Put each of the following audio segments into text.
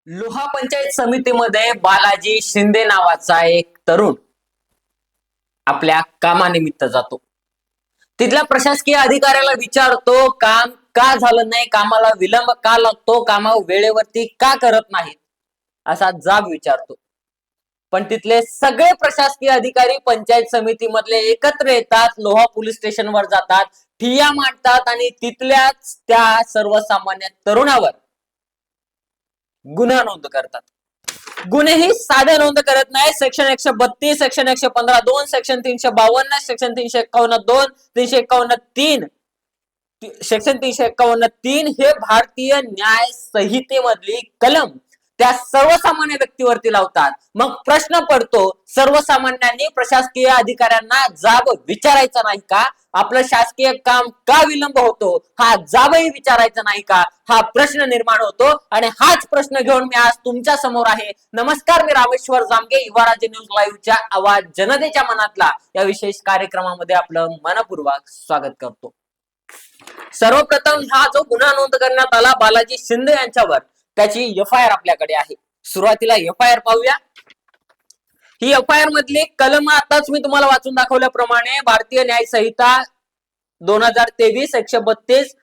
लोहा पंचायत समितीमध्ये बालाजी शिंदे नावाचा एक तरुण आपल्या कामानिमित्त जातो. तिथल्या प्रशासकीय अधिकाऱ्याला विचारतो, काम का झालं नाही, कामाला विलंब का लागतो, कामावर वेळेवरती का करत नाहीत, असा जाब विचारतो. पण तिथले सगळे प्रशासकीय अधिकारी पंचायत समितीमधले एकत्र येतात, लोहा पोलीस स्टेशनवर जातात, ठिय्या मांडतात आणि तिथल्याच त्या सर्वसामान्य तरुणावर गुन्हा नोंद करतात. गुन्हेही साधे नोंद करत नाही. Section 132, section 115(2), section 352, section 351(2), 351(3), section 351(3) हे भारतीय न्याय संहितेमधली कलम त्या सर्वसामान्य व्यक्तीवरती लावतात. मग प्रश्न पडतो, सर्वसामान्यांनी प्रशासकीय अधिकाऱ्यांना जाब विचारायचा नाही का? आपलं शासकीय काम का विलंब होतो हा जाबही विचारायचा नाही का? हा प्रश्न निर्माण होतो आणि हाच प्रश्न घेऊन मी आज तुमच्या समोर आहे. नमस्कार, मी रामेश्वर जामगे, युवा राज्य न्यूज लाईव्हच्या आवाज जनतेच्या मनातला या विशेष कार्यक्रमामध्ये आपलं मनपूर्वक स्वागत करतो. सर्वप्रथम हा जो गुन्हा नोंद करण्यात आला बालाजी शिंदे यांच्यावर, त्याची एफ-आय-आर आपल्याकडे आहे. सुरुवातीला एफ-आय-आर पाहूया. ही एफ-आय-आर मधली कलम आताच मी तुम्हाला वाचून दाखवल्याप्रमाणे भारतीय न्याय संहिता 2023, 132,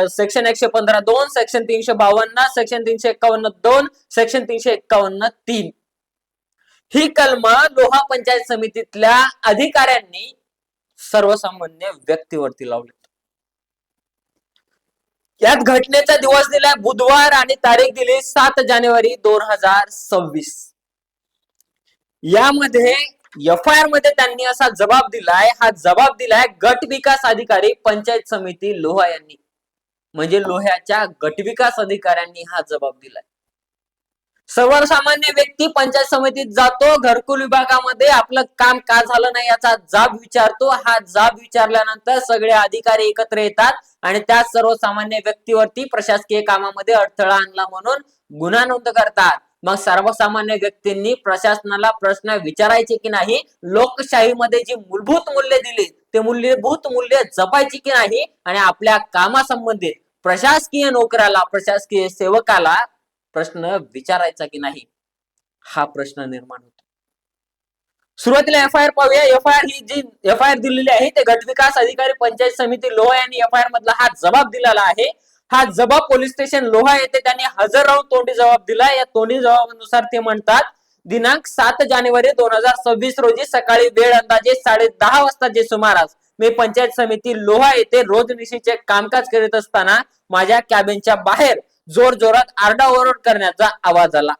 सेक्शन 115(2), सेक्शन 352, सेक्शन 351(2), सेक्शन 351(3) ही कलम लोहा पंचायत समितीतल्या अधिकाऱ्यांनी सर्वसामान्य व्यक्तीवरती लावली. यात घटनेचा दिवस दिलाय बुधवार आणि तारीख दिली 7 जानेवारी 2026. यामध्ये एफ-आय-आर मध्ये त्यांनी असा जबाब दिलाय, हा जबाब दिलाय गट विकास अधिकारी पंचायत समिती लोहा यांनी, म्हणजे लोह्याच्या गट विकास अधिकाऱ्यांनी हा जबाब दिलाय. सर्वसामान्य व्यक्ती पंचायत समितीत जातो, घरकुल विभागामध्ये आपलं काम का झालं नाही याचा जाब विचारतो. हा जाब विचारल्यानंतर सगळे अधिकारी एकत्र येतात आणि त्या सर्वसामान्य व्यक्तीवरती प्रशासकीय कामामध्ये अडथळा आणला म्हणून गुन्हा नोंद करतात. मग सर्वसामान्य व्यक्तींनी प्रशासनाला प्रश्न विचारायचे की नाही, लोकशाहीमध्ये जी मूलभूत मूल्य दिली ते मूलभूत मूल्य जपायची की नाही, आणि आपल्या कामासंबंधित प्रशासकीय नोकराला, प्रशासकीय सेवकाला प्रश्न विचारायचा की नाही, हा प्रश्न निर्माण होतो. सुरुवातीला एफ-आय-आर पाहूया. एफ-आय-आर ही जी एफ-आय-आर दिलेली आहे ते गटविकास अधिकारी पंचायत समिती लोहा यांनी एफ-आय-आर मधला हा जबाब दिलेला आहे. हा जबाब पोलीस स्टेशन लोहा येथे त्यांनी हजर राहून तोंडी जबाब दिला. या तोंडी जबाबानुसार ते म्हणतात, दिनांक 7 जानेवारी 2026 रोजी सकाळी वेळ अंदाजे 10:30 वाजताचे सुमारास मी पंचायत समिती लोहा येथे रोजनिशीचे कामकाज करीत असताना माझ्या कॅबिनच्या बाहेर जोर जोरात आरडाओरड करण्याचा आवाज आला.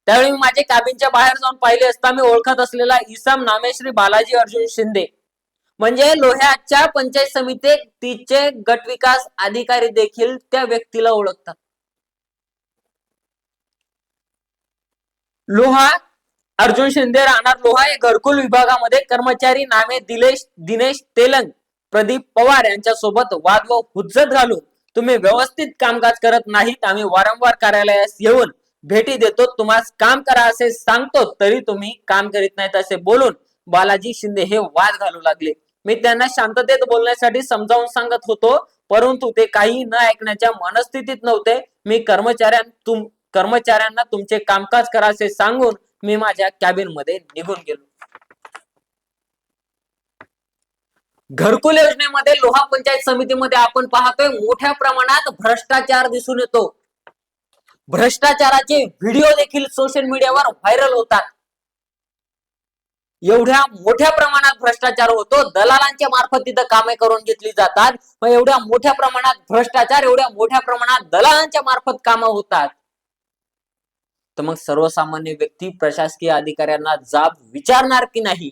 त्यावेळी मी माझे कॅबिनच्या बाहेर जाऊन पाहिले असता मी ओळखत असलेला इसम नामे श्री बालाजी अर्जुन शिंदे, म्हणजे लोह्याच्या पंचायत समितीत तिचे गट विकास अधिकारी देखील त्या व्यक्तीला ओळखतात. लोहा अर्जुन शिंदे राहणार लोहा हे घरकुल विभागामध्ये कर्मचारी नामे दिनेश तेलंग, प्रदीप पवार यांच्या सोबत वाद व हुज्जत घालून तुम्ही व्यवस्थित कामकाज करत नाहीत, आम्ही वारंवार कार्यालयास येऊन भेटी देतो, तुम्हाला काम करा असे सांगतो तरी तुम्ही काम करीत नाहीत असे बोलून बालाजी शिंदे हे वाद घालू लागले. मी त्यांना शांततेत बोलण्यासाठी समजावून सांगत होतो, परंतु ते काही न ऐकण्याच्या मनस्थितीत नव्हते. मी कर्मचाऱ्यांना तुमचे कामकाज करा असे सांगून मी माझ्या कॅबिन मध्ये निघून गेलो. घरकुल योजनेमध्ये लोहा पंचायत समितीमध्ये आपण पाहतोय मोठ्या प्रमाणात भ्रष्टाचार दिसून येतो. भ्रष्टाचाराचे व्हिडिओ देखील सोशल मीडियावर व्हायरल होतात. एवढ्या मोठ्या प्रमाणात भ्रष्टाचार होतो, दलालांच्या मार्फत तिथं कामे करून घेतली जातात. मग एवढ्या मोठ्या प्रमाणात भ्रष्टाचार, एवढ्या मोठ्या प्रमाणात दलालांच्या मार्फत कामं होतात, तर मग सर्वसामान्य व्यक्ती प्रशासकीय अधिकाऱ्यांना जाब विचारणार की नाही,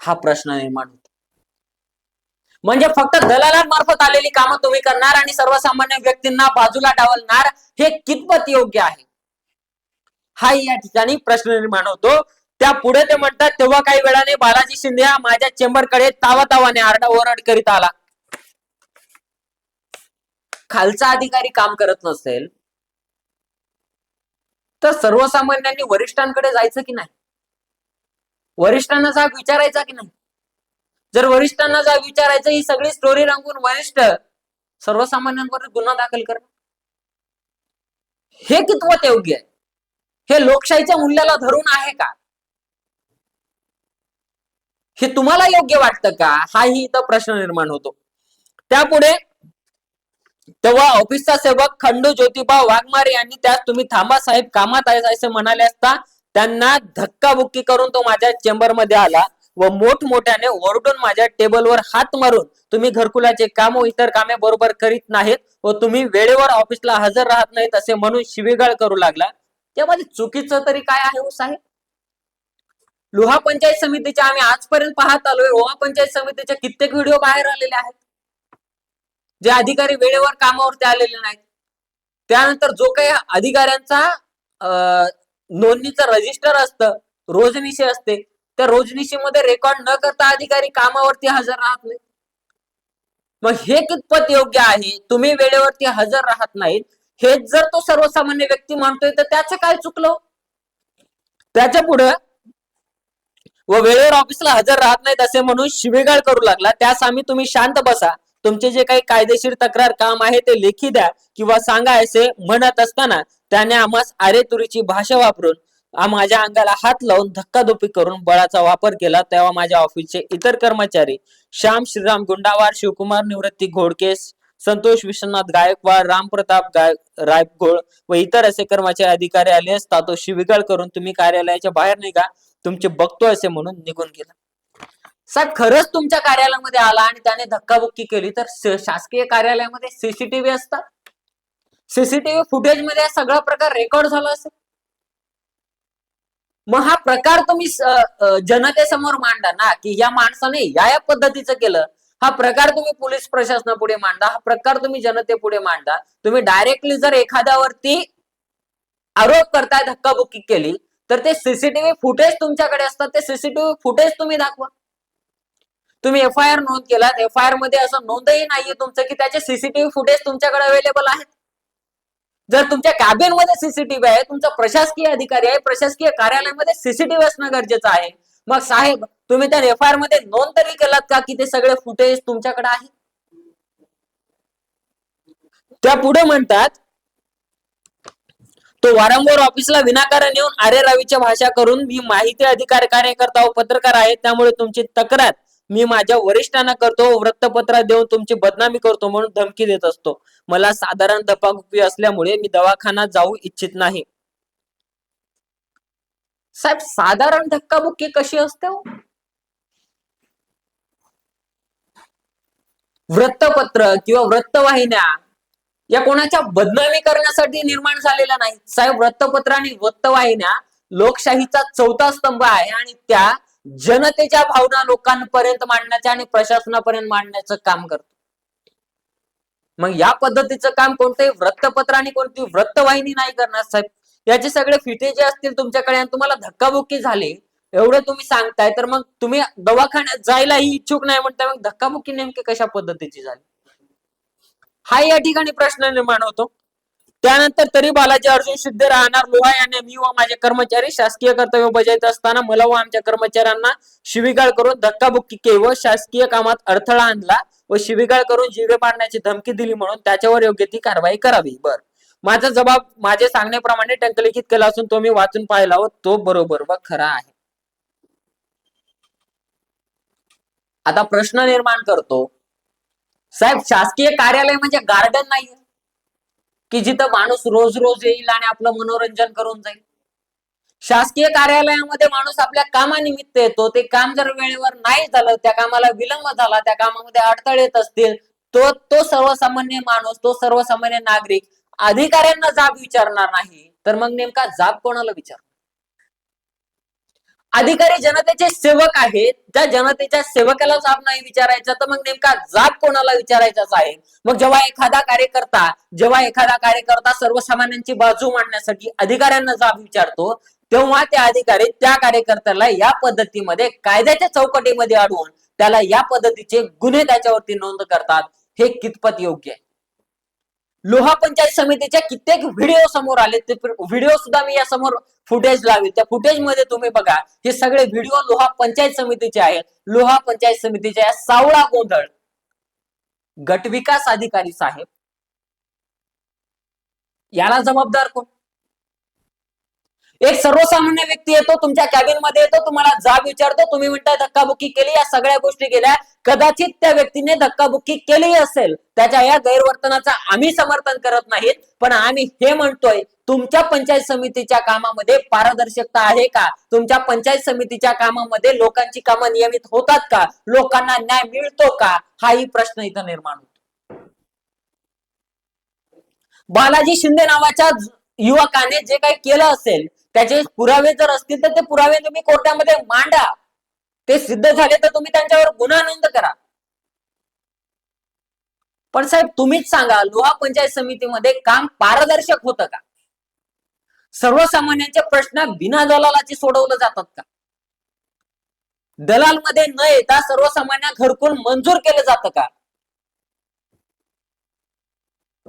हा प्रश्न निर्माण होतो. म्हणजे फक्त दलालांमार्फत आलेली कामं तुम्ही करणार आणि सर्वसामान्य व्यक्तींना बाजूला डावलणार, हे कितपत योग्य आहे, हा या ठिकाणी प्रश्न निर्माण होतो. त्या पुढे ते म्हणतात, तेव्हा काही वेळाने बालाजी शिंदे हा माझ्या चेंबरकडे तावातावाने आरडाओरड करीत आला. खालचा अधिकारी काम करत नसेल तर सर्वसामान्यांनी वरिष्ठांकडे जायचं की नाही, वरिष्ठांना जाब विचारायचा की नाही? जर वरिष्ठांना जाब विचारायचं, ही सगळी स्टोरी रंगून वरिष्ठ सर्वसामान्यांवर गुन्हा दाखल करणार. हे कितवत योग्य आहे? हे लोकशाहीच्या मूल्याला धरून आहे का? हे तुम्हाला योग्य वाटतं का? हाही इथं प्रश्न निर्माण होतो. त्यापुढे तेव्हा ऑफिसचा सेवक खंडू ज्योतिबा वाघमारे यांनी त्यास तुम्ही थांबा साहेब कामात आहे असे म्हणाले असता त्यांना धक्काबुक्की करून तो माझ्या चेंबर मध्ये आला व मोठमोठ्याने ओरडून माझ्या टेबलवर हात मारून तुम्ही घरकुलाचे काम व इतर कामे बरोबर करीत नाहीत व तुम्ही वेळेवर ऑफिसला हजर राहत नाहीत असे म्हणून शिवीगाळ करू लागला. त्यामध्ये चुकीचं तरी काय आहे हो साहेब? लोहा पंचायत समितीच्या आम्ही आजपर्यंत पाहत आलोय, लोहा पंचायत समितीचे कित्येक व्हिडिओ बाहेर आलेले आहेत जे अधिकारी वेळेवर कामावरती आलेले नाहीत. त्यानंतर जो काही अधिकाऱ्यांचा नोंदणीचं रजिस्टर असतं, रोजनिशी असते, त्या रोजनिशीमध्ये रेकॉर्ड न करता अधिकारी कामावरती हजर राहत नाही. मग हे कितपत योग्य आहे? तुम्ही वेळेवरती हजर राहत नाहीत हेच जर तो सर्वसामान्य व्यक्ती मानतोय तर त्याचं काय चुकलं? त्याच्या पुढे व वेळेवर ऑफिसला हजर राहत नाहीत असे म्हणून शिवेगाळ करू लागला. त्यास आम्ही तुम्ही शांत बसा, तुमचे जे काही कायदेशीर तक्रार काम आहे ते लेखी द्या किंवा सांगा असे म्हणत असताना त्याने आम्हास अरेतुरीची भाषा वापरून माझ्या अंगाला हात लावून धक्काधुक्की करून बळाचा वापर केला. तेव्हा माझ्या ऑफिसचे इतर कर्मचारी श्याम श्रीराम गुंडावार, शिवकुमार निवृत्ती घोडकेस, संतोष विश्वनाथ गायकवाड, रामप्रताप रायघोळ व इतर असे कर्मचारी अधिकारी आले असता तो शिवीगाळ करून तुम्ही कार्यालयाच्या बाहेर निघा, तुमचे बघतो असे म्हणून निघून गेला. साहेब खरंच तुमच्या कार्यालयामध्ये आला आणि त्याने धक्काबुक्की केली तर शासकीय कार्यालयामध्ये सीसीटीव्ही असतात, सीसीटीव्ही फुटेज मध्ये सगळा प्रकार रेकॉर्ड झाला असेल. मग हा प्रकार तुम्ही जनतेसमोर मांडा ना की या माणसाने या पद्धतीचं केलं. हा प्रकार तुम्ही पोलीस प्रशासनापुढे मांडा, हा प्रकार तुम्ही जनतेपुढे मांडा. तुम्ही डायरेक्टली जर एखाद्यावरती आरोप करताय धक्काबुक्की केली तर ते सीसीटीव्ही फुटेज तुमच्याकडे असतात, ते सीसीटीव्ही फुटेज तुम्ही दाखवा. तुम्ही एफआयआर नोंद केलात, एफआयआर मध्ये असं नोंदही नाहीये तुमचं की त्याचे सीसीटीव्ही फुटेज तुमच्याकडे अवेलेबल आहेत. जर तुमच्या कॅबिन मध्ये सीसीटीव्ही आहे, तुमचा प्रशासकीय अधिकारी आहे, प्रशासकीय कार्यालयामध्ये सीसीटीव्ही असणं गरजेचं आहे. मग साहेब तुम्ही त्या एफआयआर मध्ये नोंद तरी केलात का की ते सगळे फुटेज तुमच्याकडे आहे? त्या पुढे म्हणतात तो वारंवार ऑफिसला विनाकारण येऊन अरे रावीच्या भाषा करून मी माहिती अधिकार कार्यकर्ता व पत्रकार आहे त्यामुळे तुमची तक्रार मी माझ्या वरिष्ठांना करतो, वृत्तपत्रात देऊन तुमची बदनामी करतो म्हणून धमकी देत असतो. मला साधारण धपाकुपी असल्यामुळे मी दवाखान्यात जाऊ इच्छित नाही. साहेब साधारण धक्काबुक्की कशी असते? वृत्तपत्र किंवा वृत्तवाहिन्या या कोणाच्या बदनामी करण्यासाठी निर्माण झालेल्या नाही. साहेब वृत्तपत्र आणि वृत्तवाहिन्या लोकशाहीचा चौथा स्तंभ आहे आणि त्या जनतेच्या भावना लोकांपर्यंत मांडण्याचे आणि प्रशासनापर्यंत मांडण्याचं काम करतो. मग या पद्धतीचं काम कोणतंही वृत्तपत्र आणि कोणती वृत्तवाहिनी नाही करणार साहेब. याचे सगळे फिटे जे असतील तुमच्याकडे आणि तुम्हाला धक्काबुक्की झाली एवढं तुम्ही सांगताय तर मग तुम्ही दवाखान्यात जायलाही इच्छुक नाही म्हणताय, मग धक्काबुक्की नेमकी कशा पद्धतीची झाली हा या ठिकाणी प्रश्न निर्माण होतो. त्यानंतर तरी बालाजी अर्जुन सिद्ध राहणार लोहा यांनी मी व माझे कर्मचारी शासकीय कर्तव्य बजावत असताना मला व आमच्या कर्मचाऱ्यांना शिवीगाळ करून धक्काबुक्की केली व शासकीय कामात अडथळा आणला व शिवीगाळ करून जीवे पाडण्याची धमकी दिली म्हणून त्याच्यावर योग्य ती कारवाई करावी. बर माझा जबाब माझे सांगण्याप्रमाणे टंकलिखित केला असून तो मी वाचून पाहिला व तो बरोबर व खरा आहे. आता प्रश्न निर्माण करतो साहेब शासकीय कार्यालय म्हणजे गार्डन नाही की जिथं माणूस रोज रोज येईल आणि आपलं मनोरंजन करून जाईल. शासकीय कार्यालयामध्ये माणूस आपल्या कामानिमित्त येतो, ते काम जर वेळेवर नाही झालं, त्या कामाला विलंब झाला, त्या कामामध्ये अडथळे येत असतील तो तो सर्वसामान्य माणूस, तो सर्वसामान्य नागरिक अधिकाऱ्यांना जाब विचारणार नाही तर मग नेमका जाब कोणाला विचार? अधिकारी जनतेचे सेवक आहेत, त्या जनतेच्या सेवकाला जाब नाही विचारायचा तर मग नेमका जाब कोणाला विचारायचाच आहे. मग जेव्हा एखादा कार्यकर्ता सर्वसामान्यांची बाजू मांडण्यासाठी अधिकाऱ्यांना जाब विचारतो तेव्हा त्या अधिकारी त्या कार्यकर्त्याला या पद्धतीमध्ये कायद्याच्या चौकटीमध्ये अडवून त्याला या पद्धतीचे गुन्हे त्याच्यावरती नोंद करतात. हे कितपत योग्य आहे? लोहा पंचायत समितीच्या कित्येक व्हिडिओ समोर आले, ते व्हिडिओ सुद्धा मी या समोर फुटेज लावेल. त्या फुटेज मध्ये तुम्ही बघा हे सगळे व्हिडिओ लोहा पंचायत समितीचे आहेत. लोहा पंचायत समितीच्या सावळा गोंधळ गट विकास अधिकारी साहेब याला जबाबदार कोण? एक सर्वसामान्य व्यक्ती येतो तुमच्या कॅबिन मध्ये, येतो तुम्हाला जाब विचारतो, तुम्ही म्हणताय धक्काबुक्की केली, या सगळ्या गोष्टी केल्या, कदाचित त्या व्यक्तीने धक्काबुक्की केली असेल, त्याच्या या गैरवर्तनाचा आम्ही समर्थन करत नाहीत, पण आम्ही हे म्हणतोय तुमच्या पंचायत समितीच्या कामामध्ये पारदर्शकता आहे का? तुमच्या पंचायत समितीच्या कामामध्ये लोकांची कामं नियमित होतात का? लोकांना न्याय मिळतो का? हाही प्रश्न इथं निर्माण होतो. बालाजी शिंदे नावाच्या युवकाने जे काही केलं असेल त्याचे पुरावे जर असतील तर ते पुरावे तुम्ही कोर्टामध्ये मांडा, ते सिद्ध झाले तर तुम्ही त्यांच्यावर गुन्हा नोंद करा. पण साहेब तुम्हीच सांगा, लोहा पंचायत समितीमध्ये काम पारदर्शक होतं का? सर्वसामान्यांचे प्रश्न बिना दलालाचे सोडवले जातात का? दलाल मध्ये न येता सर्वसामान्य घरकुल मंजूर केलं जातं का?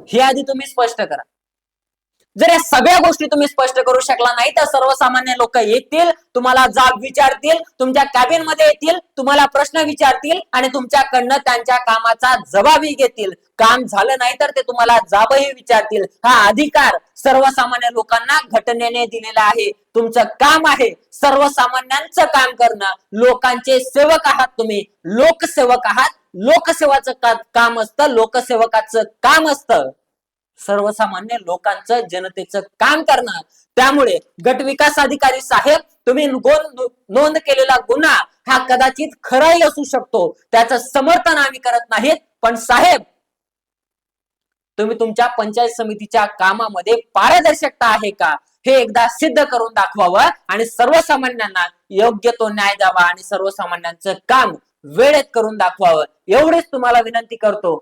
हे आधी तुम्ही स्पष्ट करा. जर या सगळ्या गोष्टी तुम्ही स्पष्ट करू शकला नाही तर सर्वसामान्य लोक येतील, तुम्हाला जाब विचारतील, तुमच्या कॅबिन मध्ये येतील, तुम्हाला प्रश्न विचारतील आणि तुमच्याकडनं त्यांच्या कामाचा जबाबही घेतील. काम झालं नाही तर ते तुम्हाला जाबही विचारतील. हा अधिकार सर्वसामान्य लोकांना घटनेने दिलेला आहे. तुमचं काम आहे सर्वसामान्यांचं काम करणं. लोकांचे सेवक आहात तुम्ही, लोकसेवक आहात. लोकसेवाचं काम असतं, लोकसेवकाचं काम असतं सर्वसामान्य लोकांचं, जनतेचं काम करणं. त्यामुळे गट विकास अधिकारी साहेब, तुम्ही नोंद केलेला गुन्हा हा कदाचित खराही असू शकतो, त्याचं समर्थन आम्ही करत नाहीत, पण साहेब तुम्ही तुमच्या पंचायत समितीच्या कामामध्ये पारदर्शकता आहे का हे एकदा सिद्ध करून दाखवावं आणि सर्वसामान्यांना योग्य तो न्याय द्यावा आणि सर्वसामान्यांचं काम वेळेत करून दाखवावं, एवढेच तुम्हाला विनंती करतो.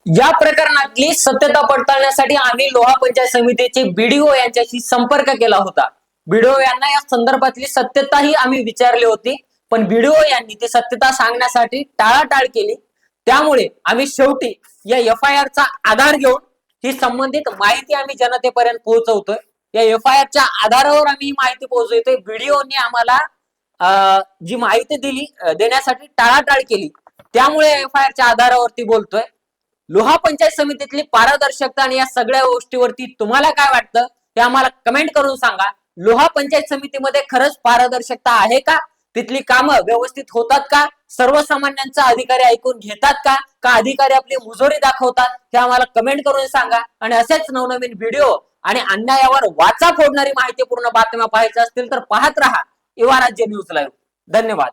या प्रकरणातली सत्यता पडताळण्यासाठी आम्ही लोहा पंचायत समितीचे बीडीओ यांच्याशी संपर्क केला होता. बीडीओ यांना या संदर्भातली सत्यताही आम्ही विचारली होती, पण बीडीओ यांनी ती सत्यता सांगण्यासाठी टाळाटाळ केली. त्यामुळे आम्ही शेवटी या FIR चा आधार घेऊन ही संबंधित माहिती आम्ही जनतेपर्यंत पोहोचवतोय. या FIR च्या आधारावर आम्ही ही माहिती पोहोचवतोय. बीडीओनी आम्हाला जी माहिती दिली देण्यासाठी टाळाटाळ केली, त्यामुळे FIR च्या आधारावरती बोलतोय. लोहा पंचायत समितीतली पारदर्शकता आणि या सगळ्या गोष्टीवरती तुम्हाला काय वाटतं हे आम्हाला कमेंट करून सांगा. लोहा पंचायत समितीमध्ये खरंच पारदर्शकता आहे का? तिथली कामं व्यवस्थित होतात का? सर्वसामान्यांचा अधिकारी ऐकून घेतात का? का अधिकारी आपली मुजोरी दाखवतात? हे आम्हाला कमेंट करून सांगा. आणि असेच नवनवीन व्हिडिओ आणि अन्यायावर वाचा फोडणारी माहितीपूर्ण बातम्या पाहायच्या असतील तर पाहत रहा युवा राज्य न्यूज लाईव्ह. धन्यवाद.